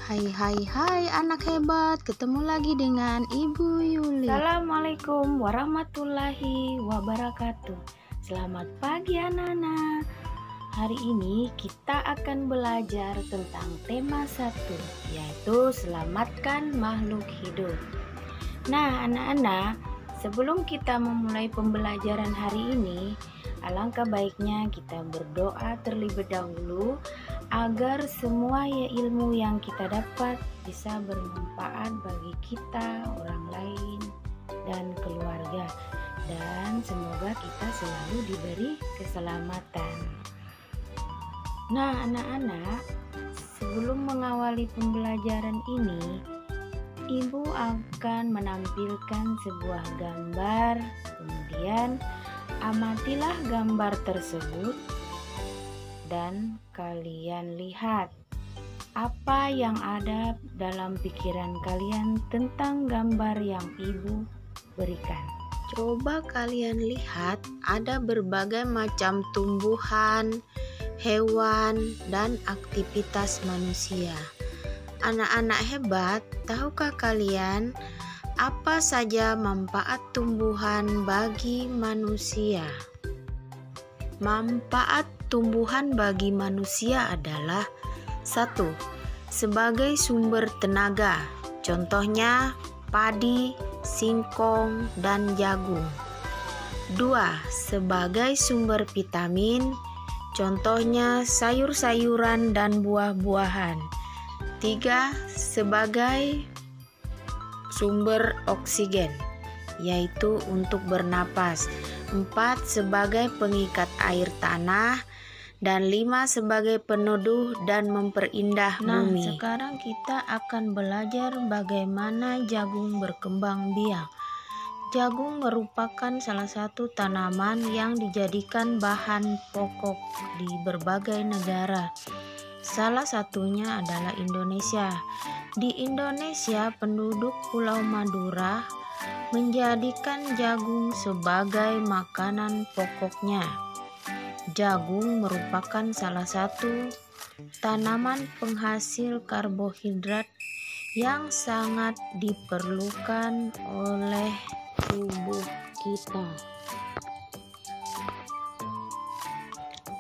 Hai anak hebat, ketemu lagi dengan Ibu Yuli. Assalamualaikum warahmatullahi wabarakatuh. Selamat pagi anak-anak. Hari ini kita akan belajar tentang tema 1, yaitu selamatkan makhluk hidup. Nah anak-anak, sebelum kita memulai pembelajaran hari ini, alangkah baiknya kita berdoa terlebih dahulu agar semua ilmu yang kita dapat bisa bermanfaat bagi kita, orang lain, dan keluarga, dan semoga kita selalu diberi keselamatan. Nah anak-anak, sebelum mengawali pembelajaran ini, Ibu akan menampilkan sebuah gambar, kemudian amatilah gambar tersebut dan kalian lihat apa yang ada dalam pikiran kalian tentang gambar yang Ibu berikan. Coba kalian lihat, ada berbagai macam tumbuhan, hewan, dan aktivitas manusia. Anak-anak hebat, tahukah kalian apa saja manfaat tumbuhan bagi manusia? Manfaat tumbuhan bagi manusia adalah 1. Sebagai sumber tenaga, contohnya padi, singkong, dan jagung. 2. Sebagai sumber vitamin, contohnya sayur-sayuran dan buah-buahan. 3. Sebagai sumber oksigen, yaitu untuk bernapas. 4. Sebagai pengikat air tanah, dan 5. sebagai peneduh dan memperindah bumi. Nah, sekarang kita akan belajar bagaimana jagung berkembang biak. Jagung merupakan salah satu tanaman yang dijadikan bahan pokok di berbagai negara. Salah satunya adalah Indonesia. Di Indonesia, penduduk Pulau Madura menjadikan jagung sebagai makanan pokoknya. Jagung merupakan salah satu tanaman penghasil karbohidrat yang sangat diperlukan oleh tubuh kita.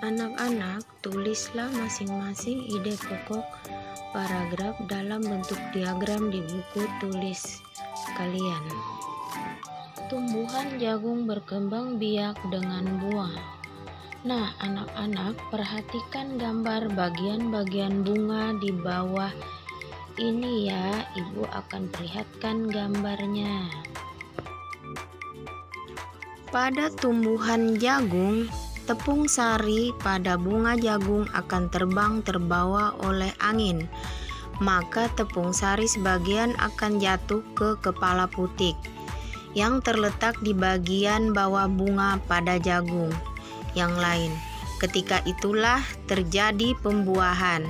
Anak-anak, tulislah masing-masing ide pokok paragraf dalam bentuk diagram di buku tulis kalian. Tumbuhan jagung berkembang biak dengan buah. Nah, anak-anak, perhatikan gambar bagian-bagian bunga di bawah ini ya. Ibu akan perlihatkan gambarnya. Pada tumbuhan jagung, tepung sari pada bunga jagung akan terbang terbawa oleh angin. Maka tepung sari sebagian akan jatuh ke kepala putik yang terletak di bagian bawah bunga pada jagung yang lain. Ketika itulah terjadi pembuahan.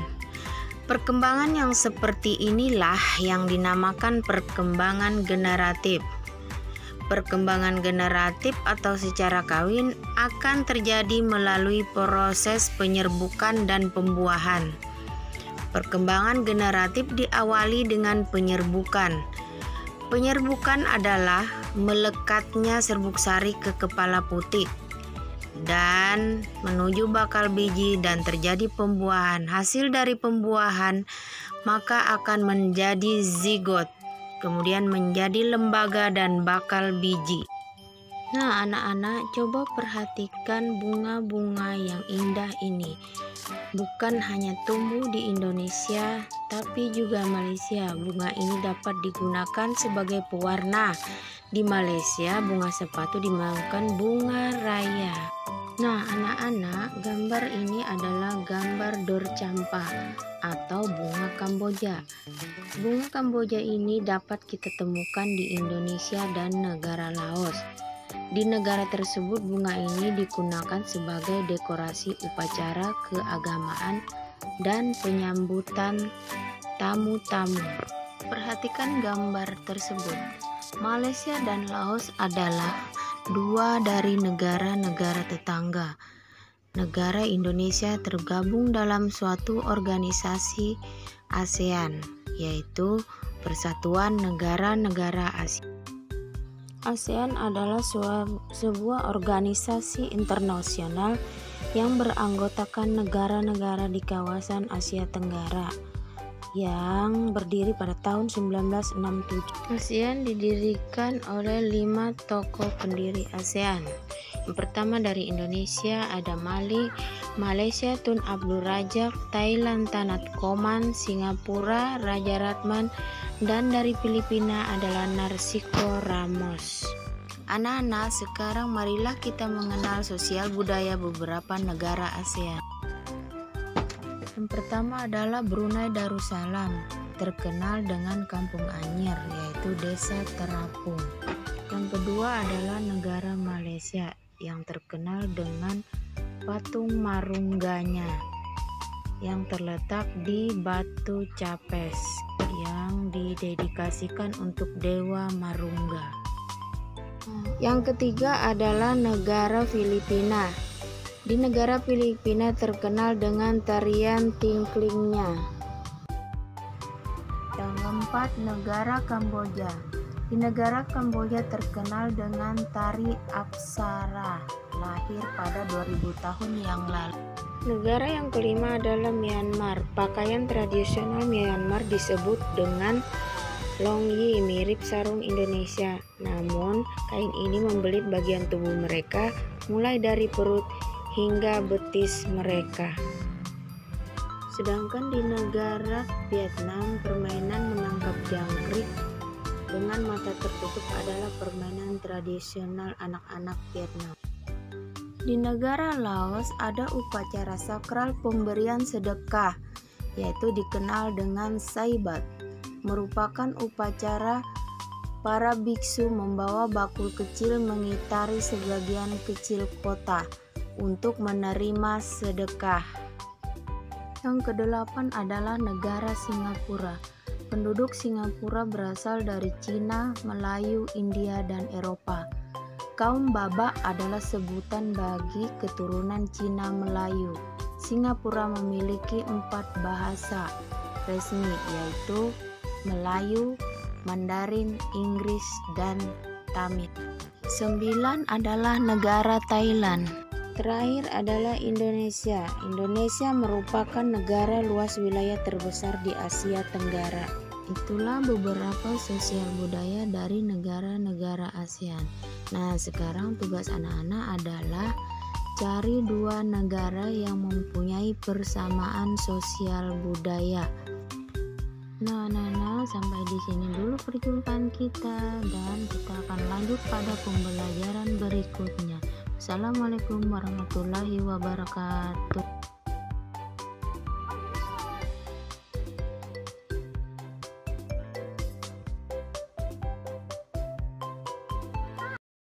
Perkembangan yang seperti inilah yang dinamakan perkembangan generatif. Perkembangan generatif atau secara kawin akan terjadi melalui proses penyerbukan dan pembuahan. Perkembangan generatif diawali dengan penyerbukan. Penyerbukan adalah melekatnya serbuk sari ke kepala putik dan menuju bakal biji dan terjadi pembuahan. Hasil dari pembuahan maka akan menjadi zigot, kemudian menjadi lembaga dan bakal biji. Nah anak-anak, coba perhatikan bunga-bunga yang indah ini. Bukan hanya tumbuh di Indonesia, tapi juga Malaysia. Bunga ini dapat digunakan sebagai pewarna. Di Malaysia, bunga sepatu dinamakan bunga raya. Nah anak-anak, gambar ini adalah gambar dorcampa atau bunga Kamboja. Bunga Kamboja ini dapat kita temukan di Indonesia dan negara Laos. Di negara tersebut bunga ini digunakan sebagai dekorasi upacara keagamaan dan penyambutan tamu-tamu. Perhatikan gambar tersebut. Malaysia dan Laos adalah dua dari negara-negara tetangga. Negara Indonesia tergabung dalam suatu organisasi ASEAN, yaitu Persatuan Negara-Negara Asia. ASEAN adalah sebuah organisasi internasional yang beranggotakan negara-negara di kawasan Asia Tenggara yang berdiri pada tahun 1967. ASEAN didirikan oleh 5 tokoh pendiri ASEAN. Yang pertama dari Indonesia ada Malaysia Tun Abdul Razak, Thailand Tanat Koman, Singapura Raja Ratman, dan dari Filipina adalah Narciso Ramos. Anak-anak, sekarang marilah kita mengenal sosial budaya beberapa negara ASEAN. Yang pertama adalah Brunei Darussalam, terkenal dengan Kampung Anyer, yaitu Desa Terapung. Yang kedua adalah negara Malaysia, yang terkenal dengan patung Marungganya, yang terletak di Batu Capes, yang didedikasikan untuk Dewa Marungga. Yang ketiga adalah negara Filipina. Di negara Filipina terkenal dengan tarian tingklingnya. Yang keempat, negara Kamboja. Di negara Kamboja terkenal dengan tari Apsara, lahir pada 2000 tahun yang lalu. Negara yang kelima adalah Myanmar. Pakaian tradisional Myanmar disebut dengan longyi, mirip sarung Indonesia. Namun, kain ini membelit bagian tubuh mereka, mulai dari perut hingga betis mereka. Sedangkan di negara Vietnam, permainan menangkap jangkrik dengan mata tertutup adalah permainan tradisional anak-anak Vietnam. Di negara Laos ada upacara sakral pemberian sedekah, yaitu dikenal dengan Saibat, merupakan upacara para biksu membawa bakul kecil mengitari sebagian kecil kota untuk menerima sedekah. Yang kedelapan adalah negara Singapura. Penduduk Singapura berasal dari Cina, Melayu, India, dan Eropa. Kaum Babak adalah sebutan bagi keturunan Cina Melayu. Singapura memiliki 4 bahasa resmi, yaitu Melayu, Mandarin, Inggris, dan Tamil. 9 adalah negara Thailand. Terakhir adalah Indonesia. Indonesia merupakan negara luas wilayah terbesar di Asia Tenggara. Itulah beberapa sosial budaya dari negara-negara ASEAN. Nah, sekarang tugas anak-anak adalah cari 2 negara yang mempunyai persamaan sosial budaya. Nah, sampai di sini dulu perjumpaan kita, dan kita akan lanjut pada pembelajaran berikutnya. Assalamualaikum warahmatullahi wabarakatuh.